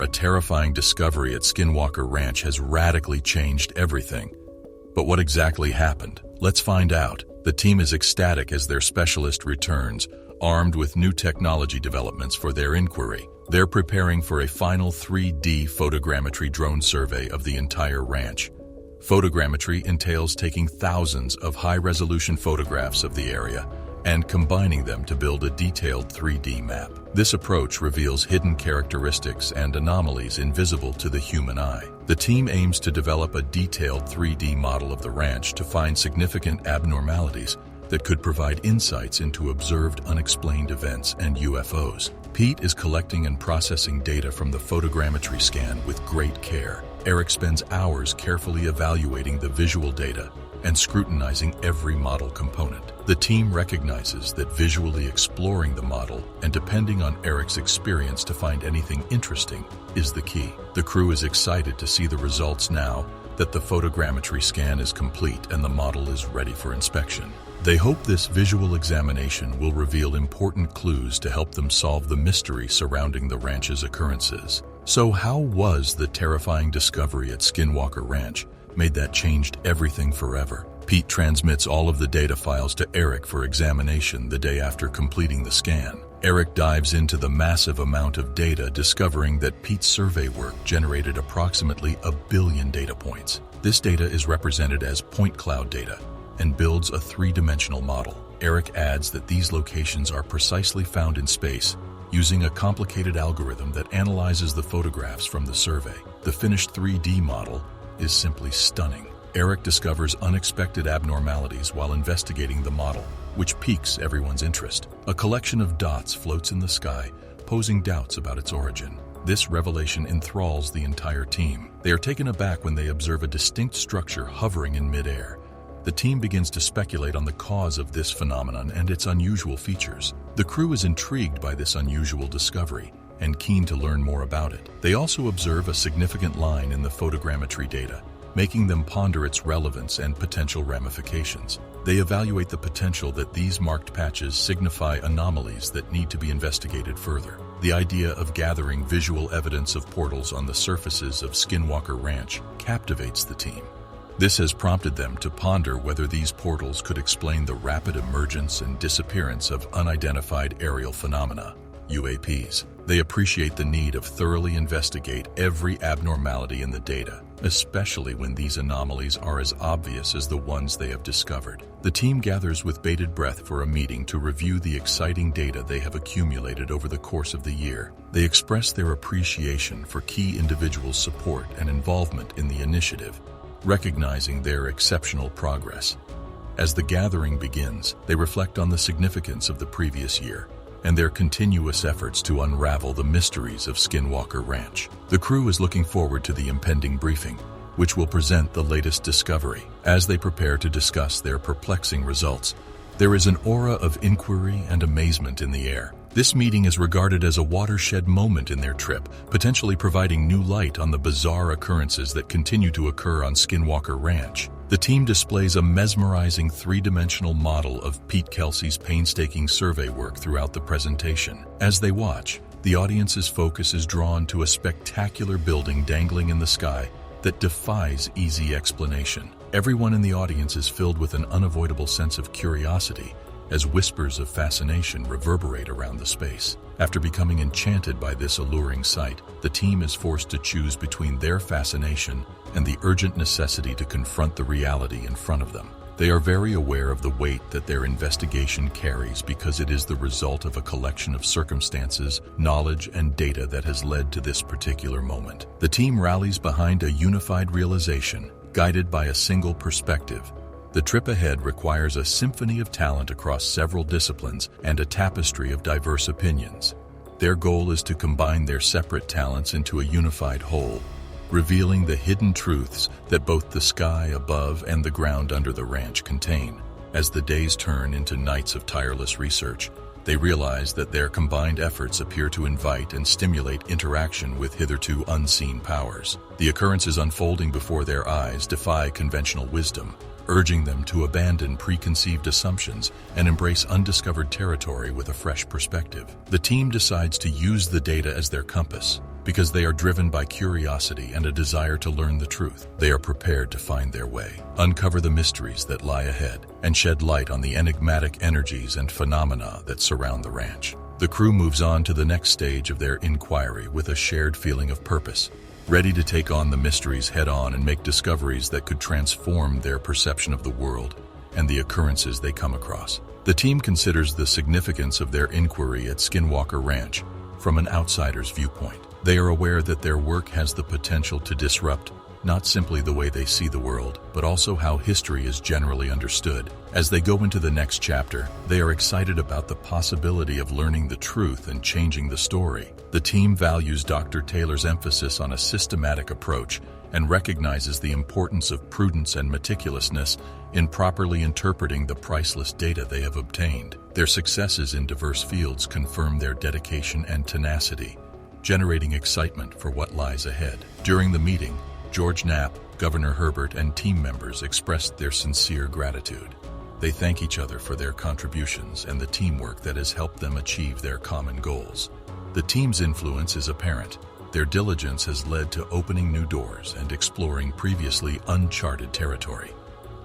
terrifying discovery at Skinwalker Ranch has radically changed everything. But what exactly happened? Let's find out. The team is ecstatic as their specialist returns, armed with new technology developments for their inquiry. They're preparing for a final 3D photogrammetry drone survey of the entire ranch. Photogrammetry entails taking thousands of high-resolution photographs of the area and combining them to build a detailed 3D map. This approach reveals hidden characteristics and anomalies invisible to the human eye. The team aims to develop a detailed 3D model of the ranch to find significant abnormalities that could provide insights into observed unexplained events and UFOs. Pete is collecting and processing data from the photogrammetry scan with great care. Eric spends hours carefully evaluating the visual data and scrutinizing every model component. The team recognizes that visually exploring the model and depending on Eric's experience to find anything interesting is the key. The crew is excited to see the results now that the photogrammetry scan is complete and the model is ready for inspection. They hope this visual examination will reveal important clues to help them solve the mystery surrounding the ranch's occurrences. So how was the terrifying discovery at Skinwalker Ranch made that changed everything forever? Pete transmits all of the data files to Eric for examination the day after completing the scan. Eric dives into the massive amount of data, discovering that Pete's survey work generated approximately 1 billion data points. This data is represented as point cloud data and builds a three-dimensional model. Eric adds that these locations are precisely found in space using a complicated algorithm that analyzes the photographs from the survey. The finished 3D model is simply stunning. Eric discovers unexpected abnormalities while investigating the model, which piques everyone's interest. A collection of dots floats in the sky, posing doubts about its origin. This revelation enthralls the entire team. They are taken aback when they observe a distinct structure hovering in midair. The team begins to speculate on the cause of this phenomenon and its unusual features. The crew is intrigued by this unusual discovery and keen to learn more about it. They also observe a significant line in the photogrammetry data, making them ponder its relevance and potential ramifications. They evaluate the potential that these marked patches signify anomalies that need to be investigated further. The idea of gathering visual evidence of portals on the surfaces of Skinwalker Ranch captivates the team. This has prompted them to ponder whether these portals could explain the rapid emergence and disappearance of unidentified aerial phenomena, UAPs. They appreciate the need to thoroughly investigate every abnormality in the data, especially when these anomalies are as obvious as the ones they have discovered. The team gathers with bated breath for a meeting to review the exciting data they have accumulated over the course of the year. They express their appreciation for key individuals' support and involvement in the initiative, recognizing their exceptional progress. As the gathering begins, they reflect on the significance of the previous year and their continuous efforts to unravel the mysteries of Skinwalker Ranch. The crew is looking forward to the impending briefing, which will present the latest discovery. As they prepare to discuss their perplexing results, there is an aura of inquiry and amazement in the air. This meeting is regarded as a watershed moment in their trip, potentially providing new light on the bizarre occurrences that continue to occur on Skinwalker Ranch. The team displays a mesmerizing three-dimensional model of Pete Kelsey's painstaking survey work throughout the presentation. As they watch, the audience's focus is drawn to a spectacular building dangling in the sky that defies easy explanation. Everyone in the audience is filled with an unavoidable sense of curiosity as whispers of fascination reverberate around the space. After becoming enchanted by this alluring sight, the team is forced to choose between their fascination and the urgent necessity to confront the reality in front of them. They are very aware of the weight that their investigation carries because it is the result of a collection of circumstances, knowledge, and data that has led to this particular moment. The team rallies behind a unified realization, guided by a single perspective. The trip ahead requires a symphony of talent across several disciplines and a tapestry of diverse opinions. Their goal is to combine their separate talents into a unified whole, revealing the hidden truths that both the sky above and the ground under the ranch contain. As the days turn into nights of tireless research, they realize that their combined efforts appear to invite and stimulate interaction with hitherto unseen powers. The occurrences unfolding before their eyes defy conventional wisdom, urging them to abandon preconceived assumptions and embrace undiscovered territory with a fresh perspective. The team decides to use the data as their compass, Because they are driven by curiosity and a desire to learn the truth. They are prepared to find their way, uncover the mysteries that lie ahead, and shed light on the enigmatic energies and phenomena that surround the ranch. The crew moves on to the next stage of their inquiry with a shared feeling of purpose, ready to take on the mysteries head-on and make discoveries that could transform their perception of the world and the occurrences they come across. The team considers the significance of their inquiry at Skinwalker Ranch from an outsider's viewpoint. They are aware that their work has the potential to disrupt not simply the way they see the world, but also how history is generally understood. As they go into the next chapter, they are excited about the possibility of learning the truth and changing the story. The team values Dr. Taylor's emphasis on a systematic approach and recognizes the importance of prudence and meticulousness in properly interpreting the priceless data they have obtained. Their successes in diverse fields confirm their dedication and tenacity, generating excitement for what lies ahead. During the meeting, George Knapp, Governor Herbert, and team members expressed their sincere gratitude. They thank each other for their contributions and the teamwork that has helped them achieve their common goals. The team's influence is apparent. Their diligence has led to opening new doors and exploring previously uncharted territory,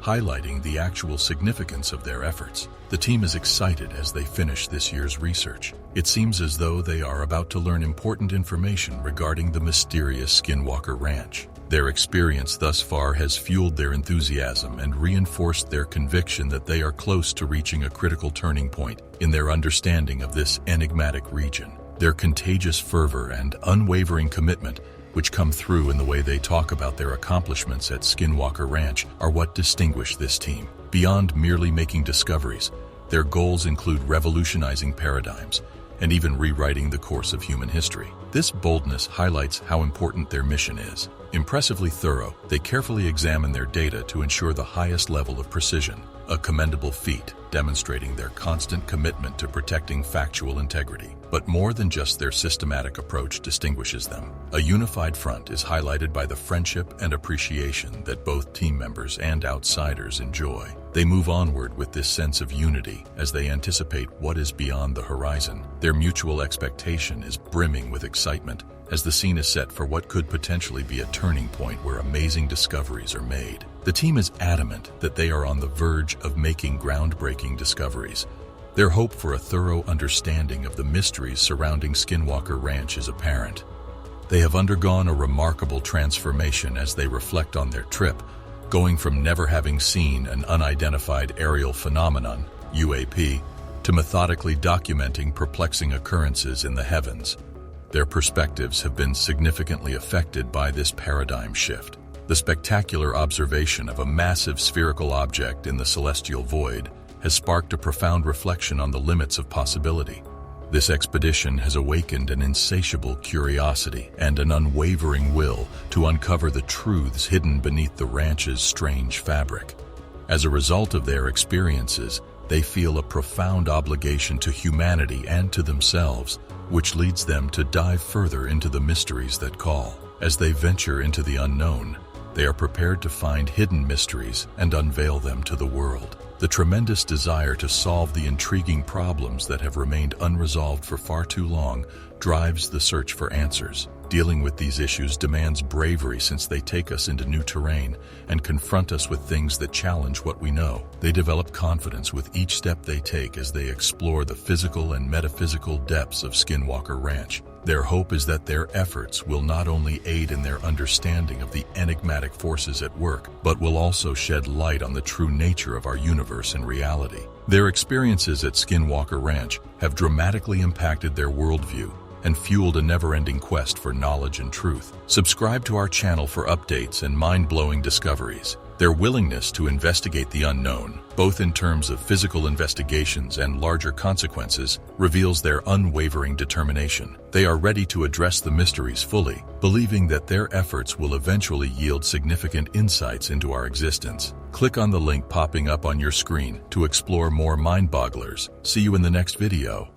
highlighting the actual significance of their efforts. The team is excited as they finish this year's research. It seems as though they are about to learn important information regarding the mysterious Skinwalker Ranch. Their experience thus far has fueled their enthusiasm and reinforced their conviction that they are close to reaching a critical turning point in their understanding of this enigmatic region. Their contagious fervor and unwavering commitment, which come through in the way they talk about their accomplishments at Skinwalker Ranch, are what distinguish this team. Beyond merely making discoveries, their goals include revolutionizing paradigms and even rewriting the course of human history. This boldness highlights how important their mission is. Impressively thorough, they carefully examine their data to ensure the highest level of precision, a commendable feat demonstrating their constant commitment to protecting factual integrity. But more than just their systematic approach distinguishes them. A unified front is highlighted by the friendship and appreciation that both team members and outsiders enjoy. They move onward with this sense of unity as they anticipate what is beyond the horizon. Their mutual expectation is brimming with excitement as the scene is set for what could potentially be a turning point where amazing discoveries are made. The team is adamant that they are on the verge of making groundbreaking discoveries. Their hope for a thorough understanding of the mysteries surrounding Skinwalker Ranch is apparent. They have undergone a remarkable transformation as they reflect on their trip, going from never having seen an unidentified aerial phenomenon, UAP, to methodically documenting perplexing occurrences in the heavens. Their perspectives have been significantly affected by this paradigm shift. The spectacular observation of a massive spherical object in the celestial void has sparked a profound reflection on the limits of possibility. This expedition has awakened an insatiable curiosity and an unwavering will to uncover the truths hidden beneath the ranch's strange fabric. As a result of their experiences, they feel a profound obligation to humanity and to themselves, which leads them to dive further into the mysteries that call. As they venture into the unknown, they are prepared to find hidden mysteries and unveil them to the world. The tremendous desire to solve the intriguing problems that have remained unresolved for far too long drives the search for answers. Dealing with these issues demands bravery since they take us into new terrain and confront us with things that challenge what we know. They develop confidence with each step they take as they explore the physical and metaphysical depths of Skinwalker Ranch. Their hope is that their efforts will not only aid in their understanding of the enigmatic forces at work, but will also shed light on the true nature of our universe and reality. Their experiences at Skinwalker Ranch have dramatically impacted their worldview and fueled a never-ending quest for knowledge and truth. Subscribe to our channel for updates and mind-blowing discoveries. Their willingness to investigate the unknown, both in terms of physical investigations and larger consequences, reveals their unwavering determination. They are ready to address the mysteries fully, believing that their efforts will eventually yield significant insights into our existence. Click on the link popping up on your screen to explore more mind-bogglers. See you in the next video.